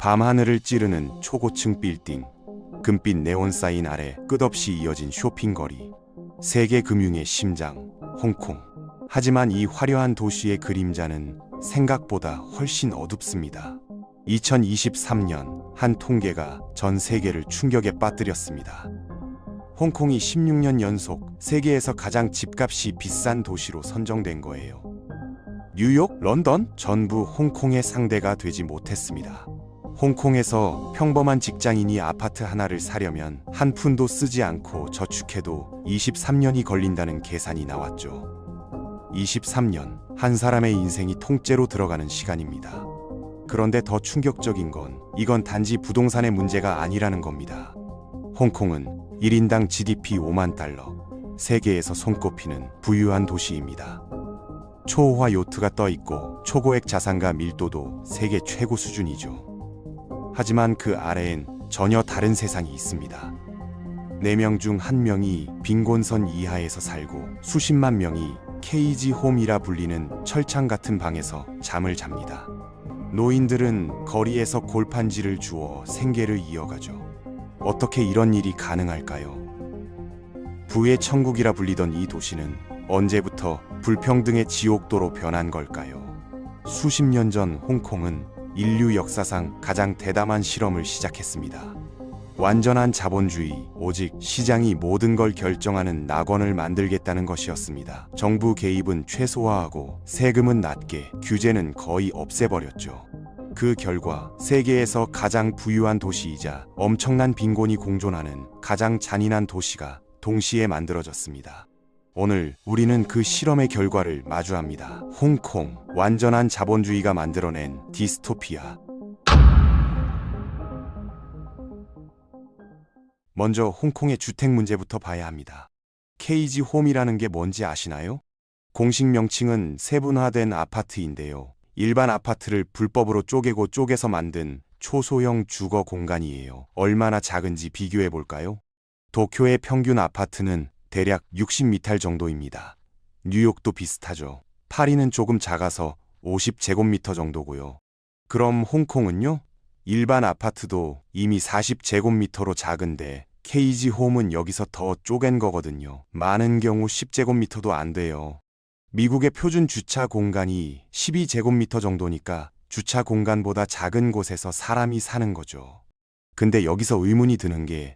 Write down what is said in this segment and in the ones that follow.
밤하늘을 찌르는 초고층 빌딩, 금빛 네온 사인 아래 끝없이 이어진 쇼핑거리. 세계 금융의 심장, 홍콩. 하지만 이 화려한 도시의 그림자는 생각보다 훨씬 어둡습니다. 2023년 한 통계가 전 세계를 충격에 빠뜨렸습니다. 홍콩이 16년 연속 세계에서 가장 집값이 비싼 도시로 선정된 거예요. 뉴욕, 런던, 전부 홍콩의 상대가 되지 못했습니다. 홍콩에서 평범한 직장인이 아파트 하나를 사려면 한 푼도 쓰지 않고 저축해도 23년이 걸린다는 계산이 나왔죠. 23년, 한 사람의 인생이 통째로 들어가는 시간입니다. 그런데 더 충격적인 건 이건 단지 부동산의 문제가 아니라는 겁니다. 홍콩은 1인당 GDP 5만 달러, 세계에서 손꼽히는 부유한 도시입니다. 초호화 요트가 떠 있고 초고액 자산가 밀도도 세계 최고 수준이죠. 하지만 그 아래엔 전혀 다른 세상이 있습니다. 4명 중 1명이 빈곤선 이하에서 살고 수십만 명이 케이지 홈이라 불리는 철창 같은 방에서 잠을 잡니다. 노인들은 거리에서 골판지를 주워 생계를 이어가죠. 어떻게 이런 일이 가능할까요? 부의 천국이라 불리던 이 도시는 언제부터 불평등의 지옥도로 변한 걸까요? 수십 년 전 홍콩은 인류 역사상 가장 대담한 실험을 시작했습니다. 완전한 자본주의, 오직 시장이 모든 걸 결정하는 낙원을 만들겠다는 것이었습니다. 정부 개입은 최소화하고 세금은 낮게, 규제는 거의 없애버렸죠. 그 결과 세계에서 가장 부유한 도시이자 엄청난 빈곤이 공존하는 가장 잔인한 도시가 동시에 만들어졌습니다. 오늘 우리는 그 실험의 결과를 마주합니다. 홍콩, 완전한 자본주의가 만들어낸 디스토피아. 먼저 홍콩의 주택 문제부터 봐야 합니다. 케이지 홈이라는 게 뭔지 아시나요? 공식 명칭은 세분화된 아파트인데요. 일반 아파트를 불법으로 쪼개고 쪼개서 만든 초소형 주거 공간이에요. 얼마나 작은지 비교해 볼까요? 도쿄의 평균 아파트는 대략 60m 정도입니다. 뉴욕도 비슷하죠. 파리는 조금 작아서 50제곱미터 정도고요. 그럼 홍콩은요? 일반 아파트도 이미 40제곱미터로 작은데 케이지 홈은 여기서 더 쪼갠 거거든요. 많은 경우 10제곱미터도 안 돼요. 미국의 표준 주차 공간이 12제곱미터 정도니까 주차 공간보다 작은 곳에서 사람이 사는 거죠. 근데 여기서 의문이 드는 게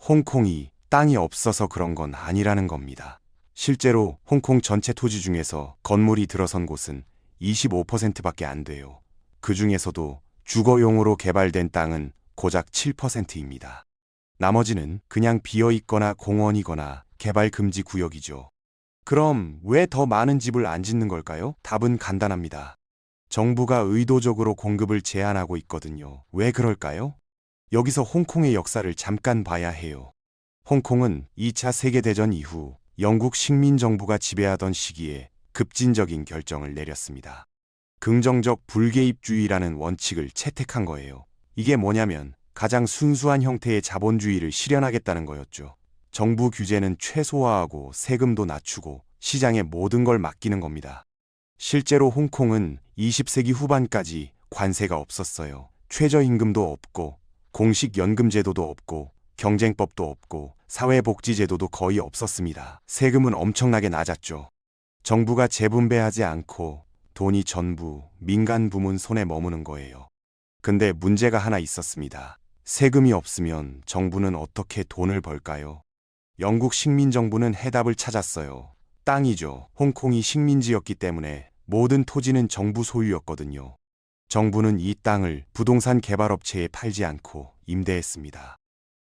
홍콩이 땅이 없어서 그런 건 아니라는 겁니다. 실제로 홍콩 전체 토지 중에서 건물이 들어선 곳은 25%밖에 안 돼요. 그 중에서도 주거용으로 개발된 땅은 고작 7%입니다. 나머지는 그냥 비어있거나 공원이거나 개발 금지 구역이죠. 그럼 왜 더 많은 집을 안 짓는 걸까요? 답은 간단합니다. 정부가 의도적으로 공급을 제한하고 있거든요. 왜 그럴까요? 여기서 홍콩의 역사를 잠깐 봐야 해요. 홍콩은 2차 세계대전 이후 영국 식민정부가 지배하던 시기에 급진적인 결정을 내렸습니다. 긍정적 불개입주의라는 원칙을 채택한 거예요. 이게 뭐냐면 가장 순수한 형태의 자본주의를 실현하겠다는 거였죠. 정부 규제는 최소화하고 세금도 낮추고 시장에 모든 걸 맡기는 겁니다. 실제로 홍콩은 20세기 후반까지 관세가 없었어요. 최저임금도 없고 공식 연금 제도도 없고 경쟁법도 없고 사회복지제도도 거의 없었습니다. 세금은 엄청나게 낮았죠. 정부가 재분배하지 않고 돈이 전부 민간 부문 손에 머무는 거예요. 근데 문제가 하나 있었습니다. 세금이 없으면 정부는 어떻게 돈을 벌까요? 영국 식민정부는 해답을 찾았어요. 땅이죠. 홍콩이 식민지였기 때문에 모든 토지는 정부 소유였거든요. 정부는 이 땅을 부동산 개발업체에 팔지 않고 임대했습니다.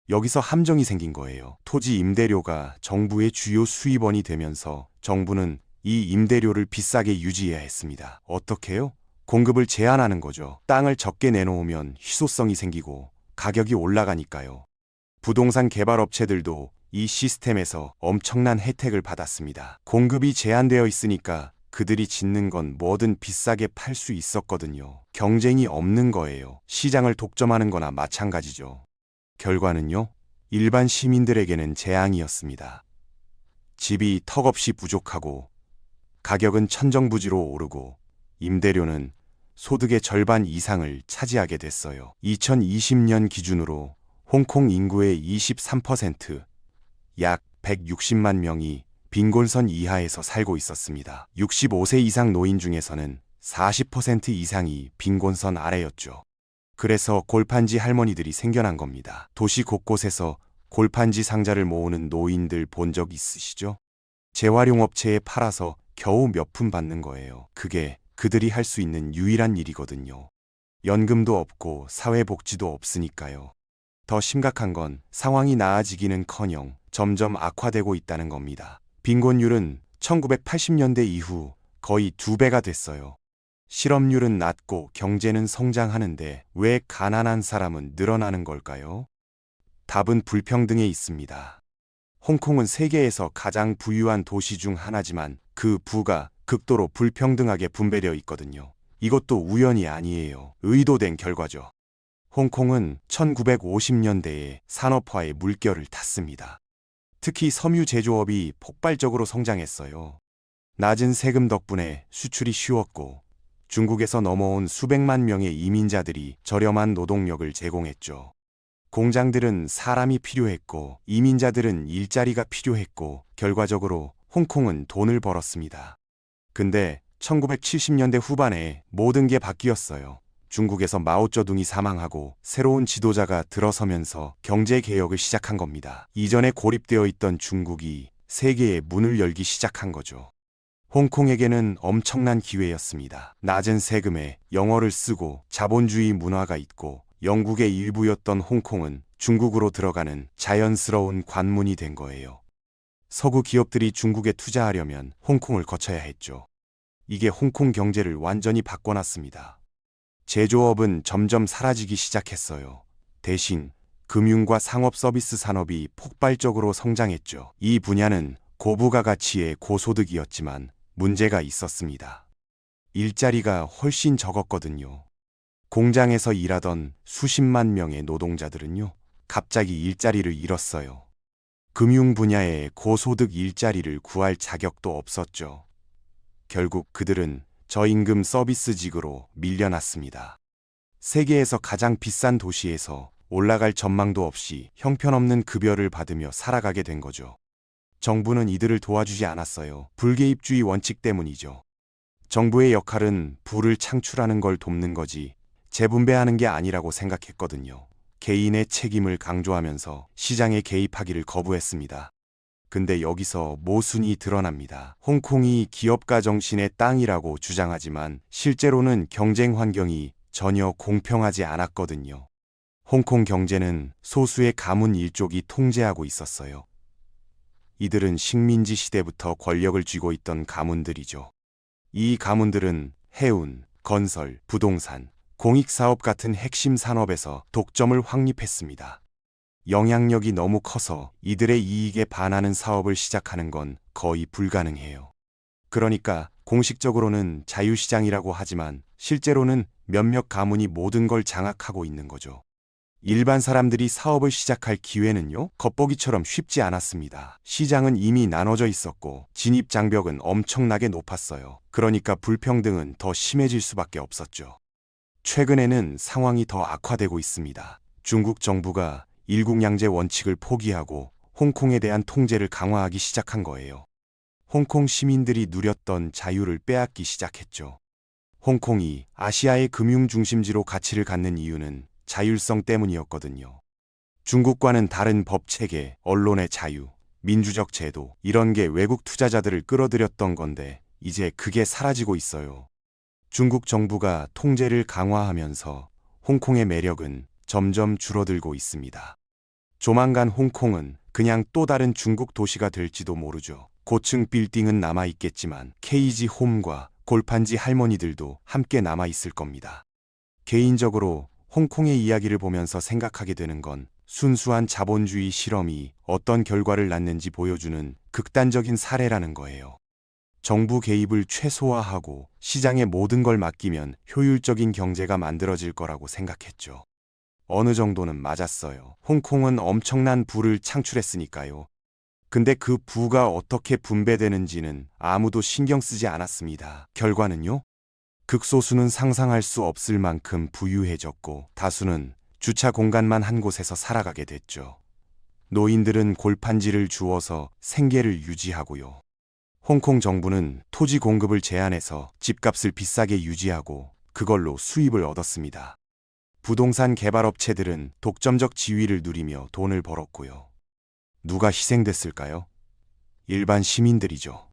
여기서 함정이 생긴 거예요. 토지 임대료가 정부의 주요 수입원이 되면서 정부는 이 임대료를 비싸게 유지해야 했습니다. 어떻게요? 공급을 제한하는 거죠. 땅을 적게 내놓으면 희소성이 생기고 가격이 올라가니까요. 부동산 개발업체들도 이 시스템에서 엄청난 혜택을 받았습니다. 공급이 제한되어 있으니까 그들이 짓는 건 뭐든 비싸게 팔 수 있었거든요. 경쟁이 없는 거예요. 시장을 독점하는 거나 마찬가지죠. 결과는요, 일반 시민들에게는 재앙이었습니다. 집이 턱없이 부족하고 가격은 천정부지로 오르고 임대료는 소득의 절반 이상을 차지하게 됐어요. 2020년 기준으로 홍콩 인구의 23%, 약 160만 명이 빈곤선 이하에서 살고 있었습니다. 65세 이상 노인 중에서는 40% 이상이 빈곤선 아래였죠. 그래서 골판지 할머니들이 생겨난 겁니다. 도시 곳곳에서 골판지 상자를 모으는 노인들 본 적 있으시죠? 재활용업체에 팔아서 겨우 몇 푼 받는 거예요. 그게 그들이 할 수 있는 유일한 일이거든요. 연금도 없고 사회복지도 없으니까요. 더 심각한 건 상황이 나아지기는커녕 점점 악화되고 있다는 겁니다. 빈곤율은 1980년대 이후 거의 2배가 됐어요. 실업률은 낮고 경제는 성장하는데 왜 가난한 사람은 늘어나는 걸까요? 답은 불평등에 있습니다. 홍콩은 세계에서 가장 부유한 도시 중 하나지만 그 부가 극도로 불평등하게 분배되어 있거든요. 이것도 우연이 아니에요. 의도된 결과죠. 홍콩은 1950년대에 산업화의 물결을 탔습니다. 특히 섬유 제조업이 폭발적으로 성장했어요. 낮은 세금 덕분에 수출이 쉬웠고 중국에서 넘어온 수백만 명의 이민자들이 저렴한 노동력을 제공했죠. 공장들은 사람이 필요했고 이민자들은 일자리가 필요했고 결과적으로 홍콩은 돈을 벌었습니다. 근데 1970년대 후반에 모든 게 바뀌었어요. 중국에서 마오쩌둥이 사망하고 새로운 지도자가 들어서면서 경제개혁을 시작한 겁니다. 이전에 고립되어 있던 중국이 세계의 문을 열기 시작한 거죠. 홍콩에게는 엄청난 기회였습니다. 낮은 세금에 영어를 쓰고 자본주의 문화가 있고 영국의 일부였던 홍콩은 중국으로 들어가는 자연스러운 관문이 된 거예요. 서구 기업들이 중국에 투자하려면 홍콩을 거쳐야 했죠. 이게 홍콩 경제를 완전히 바꿔놨습니다. 제조업은 점점 사라지기 시작했어요. 대신 금융과 상업 서비스 산업이 폭발적으로 성장했죠. 이 분야는 고부가 가치의 고소득이었지만 문제가 있었습니다. 일자리가 훨씬 적었거든요. 공장에서 일하던 수십만 명의 노동자들은요, 갑자기 일자리를 잃었어요. 금융 분야의 고소득 일자리를 구할 자격도 없었죠. 결국 그들은 저임금 서비스직으로 밀려났습니다. 세계에서 가장 비싼 도시에서 올라갈 전망도 없이 형편없는 급여를 받으며 살아가게 된 거죠. 정부는 이들을 도와주지 않았어요. 불개입주의 원칙 때문이죠. 정부의 역할은 부를 창출하는 걸 돕는 거지 재분배하는 게 아니라고 생각했거든요. 개인의 책임을 강조하면서 시장에 개입하기를 거부했습니다. 근데 여기서 모순이 드러납니다. 홍콩이 기업가 정신의 땅이라고 주장하지만 실제로는 경쟁 환경이 전혀 공평하지 않았거든요. 홍콩 경제는 소수의 가문 일족이 통제하고 있었어요. 이들은 식민지 시대부터 권력을 쥐고 있던 가문들이죠. 이 가문들은 해운, 건설, 부동산, 공익사업 같은 핵심 산업에서 독점을 확립했습니다. 영향력이 너무 커서 이들의 이익에 반하는 사업을 시작하는 건 거의 불가능해요. 그러니까 공식적으로는 자유시장이라고 하지만 실제로는 몇몇 가문이 모든 걸 장악하고 있는 거죠. 일반 사람들이 사업을 시작할 기회는요, 겉보기처럼 쉽지 않았습니다. 시장은 이미 나눠져 있었고 진입 장벽은 엄청나게 높았어요. 그러니까 불평등은 더 심해질 수밖에 없었죠. 최근에는 상황이 더 악화되고 있습니다. 중국 정부가 일국양제 원칙을 포기하고 홍콩에 대한 통제를 강화하기 시작한 거예요. 홍콩 시민들이 누렸던 자유를 빼앗기 시작했죠. 홍콩이 아시아의 금융 중심지로 가치를 갖는 이유는 자율성 때문이었거든요. 중국과는 다른 법 체계, 언론의 자유, 민주적 제도, 이런 게 외국 투자자들을 끌어들였던 건데 이제 그게 사라지고 있어요. 중국 정부가 통제를 강화하면서 홍콩의 매력은 점점 줄어들고 있습니다. 조만간 홍콩은 그냥 또 다른 중국 도시가 될지도 모르죠. 고층 빌딩은 남아있겠지만 KG 홈과 골판지 할머니들도 함께 남아있을 겁니다. 개인적으로 홍콩의 이야기를 보면서 생각하게 되는 건 순수한 자본주의 실험이 어떤 결과를 낳는지 보여주는 극단적인 사례라는 거예요. 정부 개입을 최소화하고 시장에 모든 걸 맡기면 효율적인 경제가 만들어질 거라고 생각했죠. 어느 정도는 맞았어요. 홍콩은 엄청난 부를 창출했으니까요. 근데 그 부가 어떻게 분배되는지는 아무도 신경 쓰지 않았습니다. 결과는요? 극소수는 상상할 수 없을 만큼 부유해졌고 다수는 주차 공간만 한 곳에서 살아가게 됐죠. 노인들은 골판지를 주워서 생계를 유지하고요. 홍콩 정부는 토지 공급을 제한해서 집값을 비싸게 유지하고 그걸로 수입을 얻었습니다. 부동산 개발업체들은 독점적 지위를 누리며 돈을 벌었고요. 누가 희생됐을까요? 일반 시민들이죠.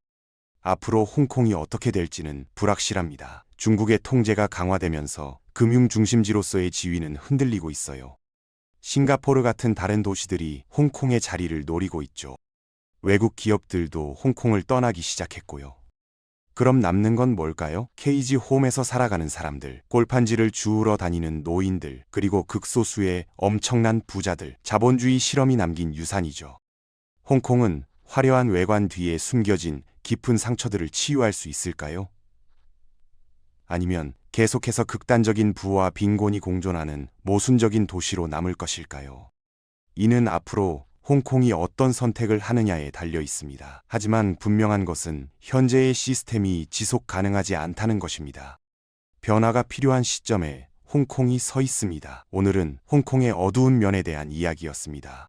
앞으로 홍콩이 어떻게 될지는 불확실합니다. 중국의 통제가 강화되면서 금융 중심지로서의 지위는 흔들리고 있어요. 싱가포르 같은 다른 도시들이 홍콩의 자리를 노리고 있죠. 외국 기업들도 홍콩을 떠나기 시작했고요. 그럼 남는 건 뭘까요? 케이지 홈에서 살아가는 사람들, 골판지를 주우러 다니는 노인들, 그리고 극소수의 엄청난 부자들, 자본주의 실험이 남긴 유산이죠. 홍콩은 화려한 외관 뒤에 숨겨진 깊은 상처들을 치유할 수 있을까요? 아니면 계속해서 극단적인 부와 빈곤이 공존하는 모순적인 도시로 남을 것일까요? 이는 앞으로 홍콩이 어떤 선택을 하느냐에 달려 있습니다. 하지만 분명한 것은 현재의 시스템이 지속 가능하지 않다는 것입니다. 변화가 필요한 시점에 홍콩이 서 있습니다. 오늘은 홍콩의 어두운 면에 대한 이야기였습니다.